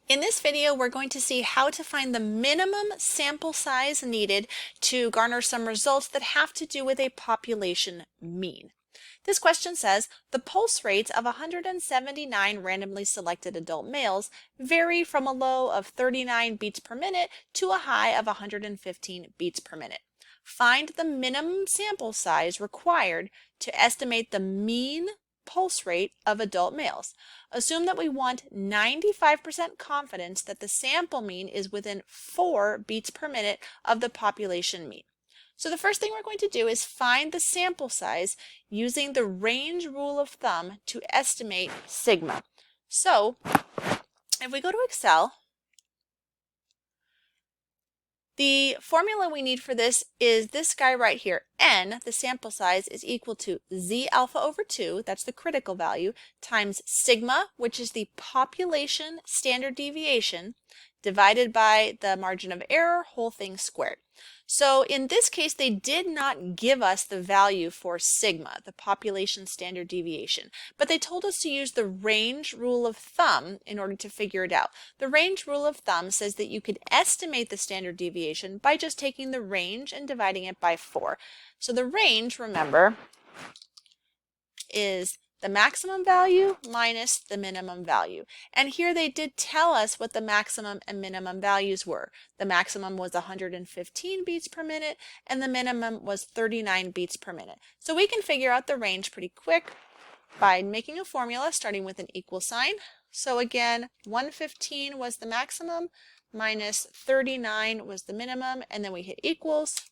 In this video, we're going to see how to find the minimum sample size needed to garner some results that have to do with a population mean. This question says, the pulse rates of 179 randomly selected adult males vary from a low of 39 beats per minute to a high of 115 beats per minute. Find the minimum sample size required to estimate the mean pulse rate of adult males. Assume that we want 95% confidence that the sample mean is within 4 beats per minute of the population mean. So the first thing we're going to do is find the sample size using the range rule of thumb to estimate sigma. So if we go to Excel, the formula we need for this is this guy right here. N, the sample size, is equal to Z alpha over 2, that's the critical value, times sigma, which is the population standard deviation, divided by the margin of error, whole thing squared. So in this case, they did not give us the value for sigma, the population standard deviation, but they told us to use the range rule of thumb in order to figure it out. The range rule of thumb says that you could estimate the standard deviation by just taking the range and dividing it by 4. So the range, remember, is the maximum value minus the minimum value. And here they did tell us what the maximum and minimum values were. The maximum was 115 beats per minute and the minimum was 39 beats per minute. So we can figure out the range pretty quick by making a formula starting with an equal sign. So again, 115 was the maximum minus 39 was the minimum, and then we hit equals.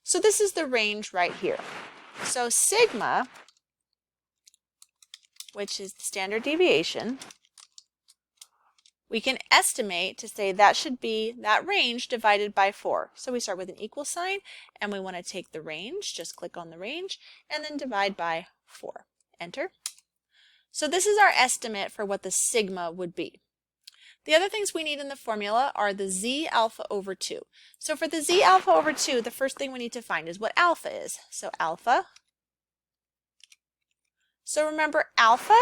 So this is the range right here. So sigma, which is the standard deviation, we can estimate to say that should be that range divided by 4. So we start with an equal sign and we want to take the range, just click on the range, and then divide by 4. Enter. So this is our estimate for what the sigma would be. The other things we need in the formula are the Z alpha over 2. So for the Z alpha over 2, the first thing we need to find is what alpha is. So alpha. So remember, alpha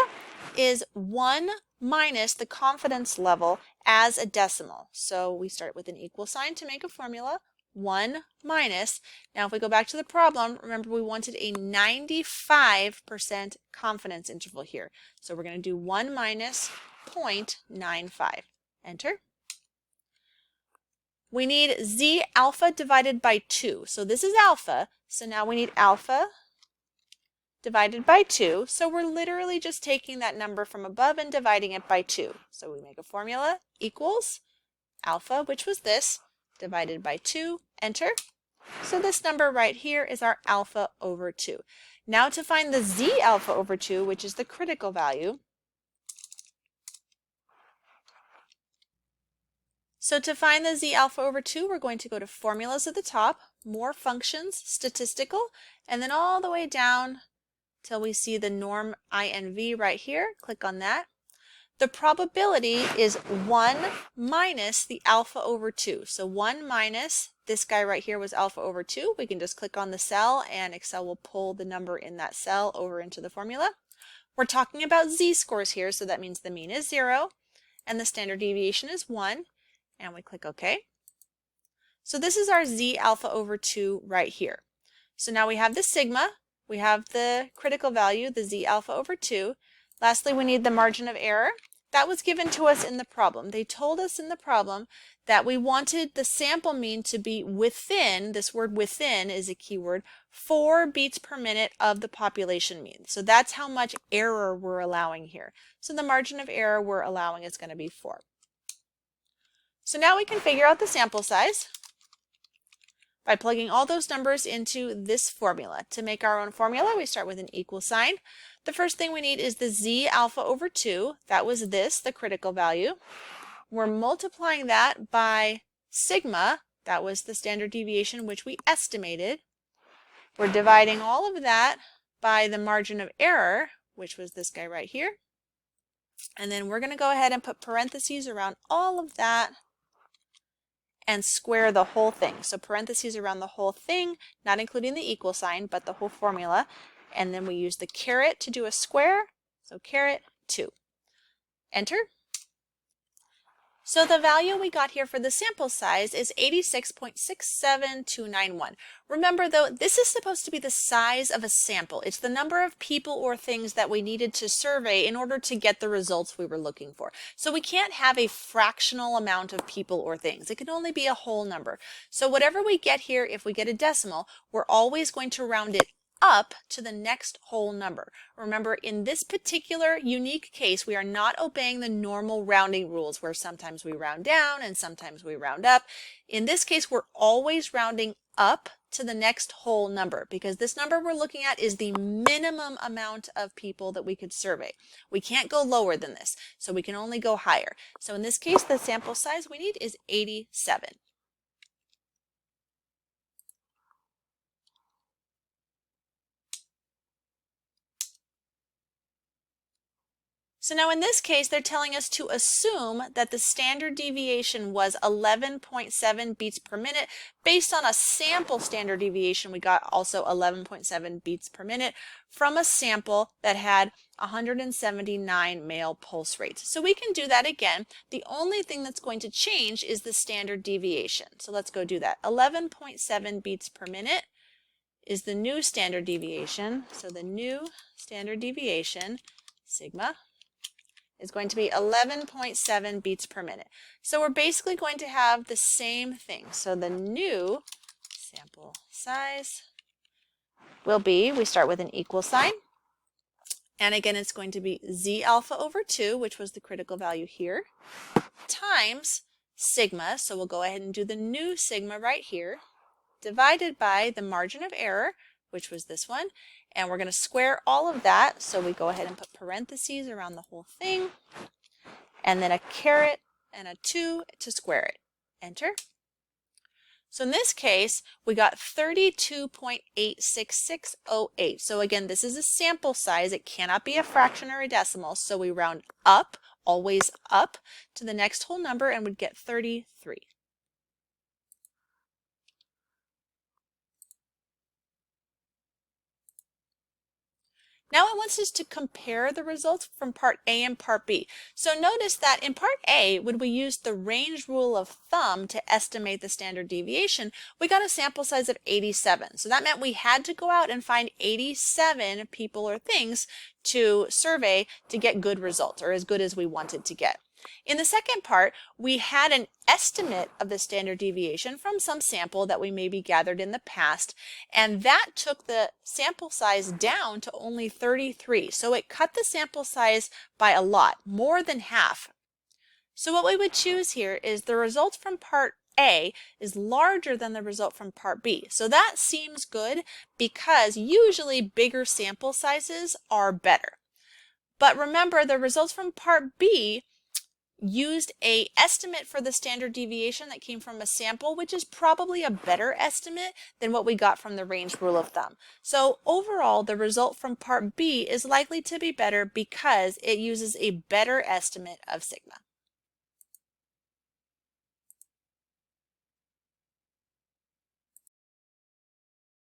is 1 minus the confidence level as a decimal. So we start with an equal sign to make a formula. 1 minus, now if we go back to the problem, remember we wanted a 95% confidence interval here. So we're going to do 1 minus 0.95. Enter. We need Z alpha divided by 2. So this is alpha. So now we need alpha divided by 2. So we're literally just taking that number from above and dividing it by 2. So we make a formula equals alpha, which was this, divided by 2. Enter. So this number right here is our alpha over 2. Now to find the Z alpha over 2, which is the critical value. So to find the Z alpha over 2, we're going to go to formulas at the top, more functions, statistical, and then all the way down till we see the norm INV right here. Click on that. The probability is 1 minus the alpha over 2. So 1 minus this guy right here was alpha over 2. We can just click on the cell and Excel will pull the number in that cell over into the formula. We're talking about z-scores here, so that means the mean is 0 and the standard deviation is 1. And we click OK. So this is our Z alpha over 2 right here. So now we have the sigma. We have the critical value, the Z alpha over 2. Lastly, we need the margin of error. That was given to us in the problem. They told us in the problem that we wanted the sample mean to be within, this word within is a keyword, 4 beats per minute of the population mean. So that's how much error we're allowing here. So the margin of error we're allowing is going to be 4. So now we can figure out the sample size by plugging all those numbers into this formula. To make our own formula, we start with an equal sign. The first thing we need is the Z alpha over 2. That was this, the critical value. We're multiplying that by sigma. That was the standard deviation which we estimated. We're dividing all of that by the margin of error, which was this guy right here. And then we're going to go ahead and put parentheses around all of that and square the whole thing. So parentheses around the whole thing, not including the equal sign, but the whole formula. And then we use the caret to do a square. So caret 2. Enter. So the value we got here for the sample size is 86.67291. Remember though, this is supposed to be the size of a sample. It's the number of people or things that we needed to survey in order to get the results we were looking for. So we can't have a fractional amount of people or things. It can only be a whole number. So whatever we get here, if we get a decimal, we're always going to round it up to the next whole number. Remember, in this particular unique case, we are not obeying the normal rounding rules where sometimes we round down and sometimes we round up. In this case, we're always rounding up to the next whole number because this number we're looking at is the minimum amount of people that we could survey. We can't go lower than this, so we can only go higher. So in this case, the sample size we need is 87. So now in this case, they're telling us to assume that the standard deviation was 11.7 beats per minute. Based on a sample standard deviation, we got also 11.7 beats per minute from a sample that had 179 male pulse rates. So we can do that again. The only thing that's going to change is the standard deviation. So let's go do that. 11.7 beats per minute is the new standard deviation. So the new standard deviation, sigma, is going to be 11.7 beats per minute. So we're basically going to have the same thing. So the new sample size will be, we start with an equal sign, and again it's going to be Z alpha over 2, which was the critical value here, times sigma, so we'll go ahead and do the new sigma right here, divided by the margin of error, which was this one, and we're going to square all of that, so we go ahead and put parentheses around the whole thing, and then a caret and a 2 to square it. Enter. So in this case, we got 32.86608. So again, this is a sample size. It cannot be a fraction or a decimal, so we round up, always up, to the next whole number and would get 33. Now it wants us to compare the results from part A and part B. So notice that in part A, when we used the range rule of thumb to estimate the standard deviation, we got a sample size of 87. So that meant we had to go out and find 87 people or things to survey to get good results, or as good as we wanted to get. In the second part, we had an estimate of the standard deviation from some sample that we maybe gathered in the past, and that took the sample size down to only 33. So it cut the sample size by a lot, more than half. So what we would choose here is the result from part A is larger than the result from part B. So that seems good because usually bigger sample sizes are better. But remember, the results from part B used a estimate for the standard deviation that came from a sample, which is probably a better estimate than what we got from the range rule of thumb. So overall, the result from part B is likely to be better because it uses a better estimate of sigma.